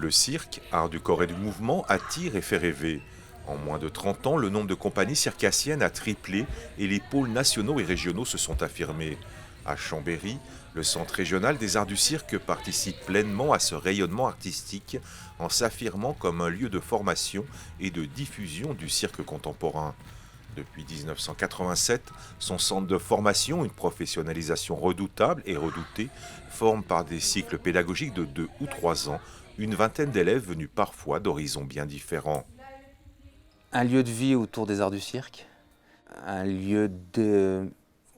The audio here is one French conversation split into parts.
Le cirque, art du corps et du mouvement, attire et fait rêver. En moins de 30 ans, le nombre de compagnies circassiennes a triplé et les pôles nationaux et régionaux se sont affirmés. À Chambéry, le Centre régional des arts du cirque participe pleinement à ce rayonnement artistique en s'affirmant comme un lieu de formation et de diffusion du cirque contemporain. Depuis 1987, son centre de formation, une professionnalisation redoutable et redoutée, forme par des cycles pédagogiques de 2 ou 3 ans une vingtaine d'élèves venus parfois d'horizons bien différents. Un lieu de vie autour des arts du cirque, un lieu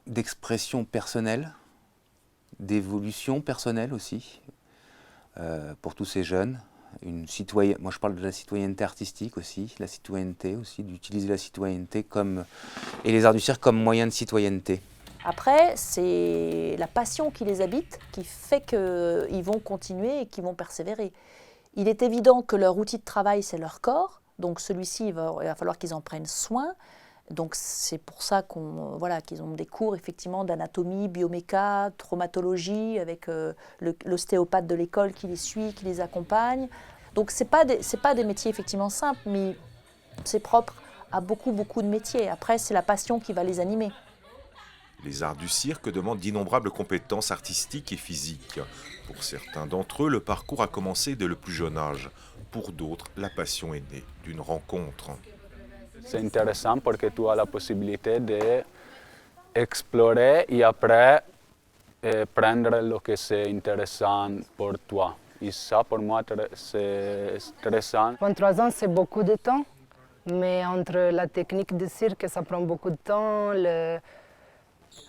d'expression personnelle, d'évolution personnelle aussi, pour tous ces jeunes. Moi je parle de la citoyenneté artistique aussi, la citoyenneté aussi, d'utiliser la citoyenneté et les arts du cirque comme moyen de citoyenneté. Après, c'est la passion qui les habite qui fait qu'ils vont continuer et qu'ils vont persévérer. Il est évident que leur outil de travail, c'est leur corps, donc celui-ci, il va falloir qu'ils en prennent soin. Donc c'est pour ça qu'ils ont des cours effectivement d'anatomie, bioméca, traumatologie, avec l'ostéopathe de l'école qui les suit, qui les accompagne. Donc c'est pas des métiers effectivement simples, mais c'est propre à beaucoup de métiers. Après, c'est la passion qui va les animer. Les arts du cirque demandent d'innombrables compétences artistiques et physiques. Pour certains d'entre eux, le parcours a commencé dès le plus jeune âge. Pour d'autres, la passion est née d'une rencontre. C'est intéressant parce que tu as la possibilité d'explorer et après prendre ce que c'est intéressant pour toi. Et ça, pour moi, c'est intéressant. 23 ans, c'est beaucoup de temps, mais entre la technique de cirque, ça prend beaucoup de temps,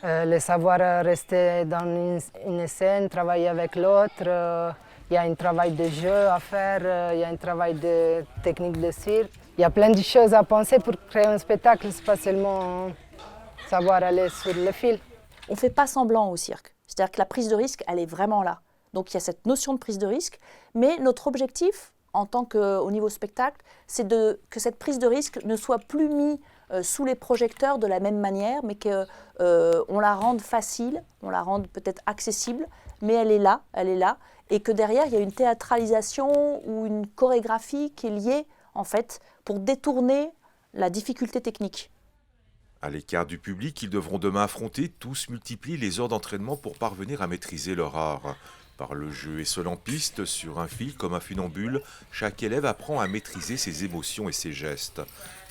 le savoir rester dans une scène, travailler avec l'autre, il y a un travail de jeu à faire, il y a un travail de technique de cirque. Il y a plein de choses à penser pour créer un spectacle, c'est pas seulement savoir aller sur le fil. On ne fait pas semblant au cirque, c'est-à-dire que la prise de risque, elle est vraiment là. Donc il y a cette notion de prise de risque, mais notre objectif, au niveau spectacle, c'est que cette prise de risque ne soit plus mise sous les projecteurs de la même manière, mais qu'on la rende facile, on la rende peut-être accessible, mais elle est là, et que derrière, il y a une théâtralisation ou une chorégraphie qui est liée, en fait, pour détourner la difficulté technique. À l'écart du public, ils devront demain affronter, tous multiplient les heures d'entraînement pour parvenir à maîtriser leur art. Par le jeu et seul en piste, sur un fil comme un funambule, chaque élève apprend à maîtriser ses émotions et ses gestes.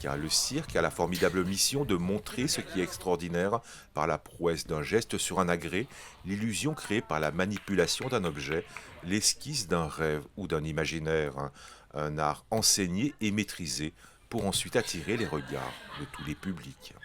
Car le cirque a la formidable mission de montrer ce qui est extraordinaire par la prouesse d'un geste sur un agrès, l'illusion créée par la manipulation d'un objet, l'esquisse d'un rêve ou d'un imaginaire. Un art enseigné et maîtrisé pour ensuite attirer les regards de tous les publics.